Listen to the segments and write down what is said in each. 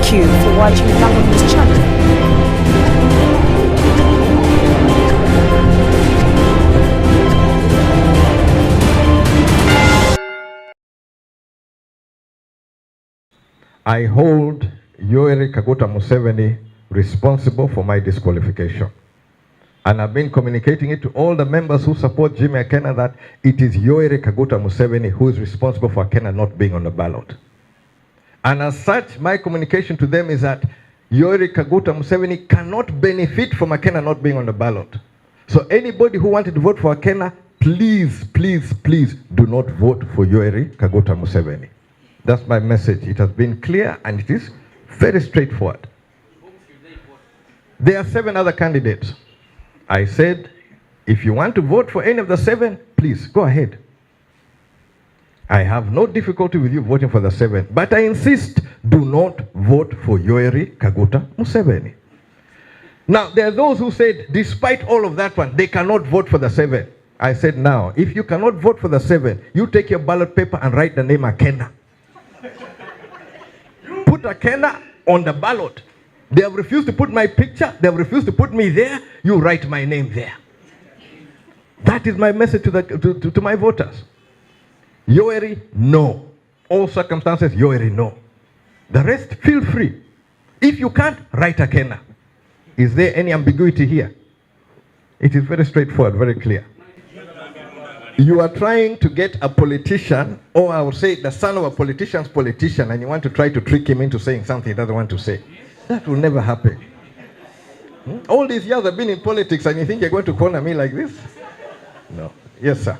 Thank you for watching Lango News channel. I hold Yoweri Kaguta Museveni responsible for my disqualification. And I've been communicating it to all the members who support Jimmy Akena that it is Yoweri Kaguta Museveni who is responsible for Akena not being on the ballot. And as such, my communication to them is that Yoweri Kaguta Museveni cannot benefit from Akena not being on the ballot. So anybody who wanted to vote for Akena, please, please, please do not vote for Yoweri Kaguta Museveni. That's my message. It has been clear and it is very straightforward. There are 7 other candidates. I said, if you want to vote for any of the 7, please go ahead. I have no difficulty with you voting for the 7, but I insist, do not vote for Yoweri Kaguta Museveni. Now, there are those who said, despite all of that one, they cannot vote for the 7. I said, now, if you cannot vote for the 7, you take your ballot paper and write the name Akena. Put Akena on the ballot. They have refused to put my picture. They have refused to put me there. You write my name there. That is my message to my voters. Yoweri, no. All circumstances, Yoweri, no. The rest, feel free. If you can't, write Akena. Is there any ambiguity here? It is very straightforward, very clear. You are trying to get a politician, or I would say the son of a politician's politician, and you want to try to trick him into saying something he doesn't want to say. That will never happen. All these years I've been in politics, and you think you're going to corner me like this? No. Yes, sir.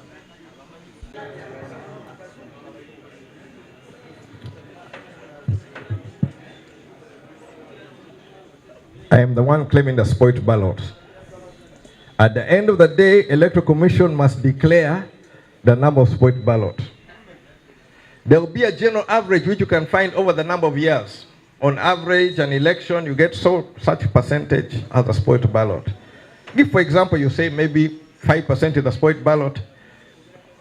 I am the one claiming the spoiled ballots. At the end of the day, Electoral Commission must declare the number of spoiled ballots. There will be a general average which you can find over the number of years. On average, an election, you get such percentage as a spoiled ballot. If, for example, you say maybe 5% is the spoiled ballot,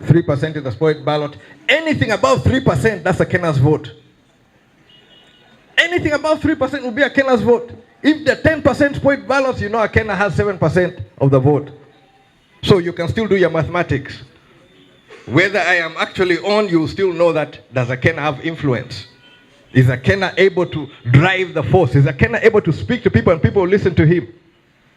3% is the spoiled ballot, anything above 3%, that's Akena's vote. Anything above 3% will be Akena's vote. If the 10% spoiled ballots, you know Akena has 7% of the vote. So you can still do your mathematics. Whether I am actually on, you still know that does Akena have influence? Is Akena able to drive the force? Is Akena able to speak to people and people listen to him?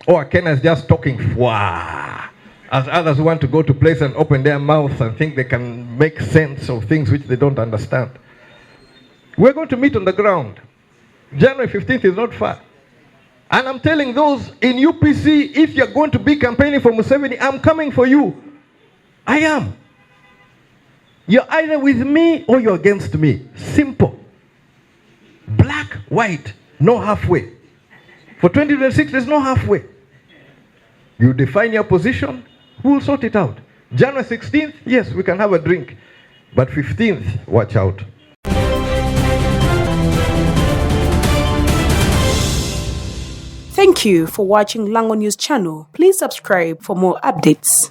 Or Akena is just talking wah, as others who want to go to place and open their mouths and think they can make sense of things which they don't understand. We're going to meet on the ground. January 15th is not far. And I'm telling those in UPC, if you're going to be campaigning for Museveni, I'm coming for you. I am. You're either with me or you're against me. Simple. Black, white, no halfway. For 2026, there's no halfway. You define your position, we'll sort it out. January 16th, yes, we can have a drink. But 15th, watch out. Thank you for watching Lango News channel. Please subscribe for more updates.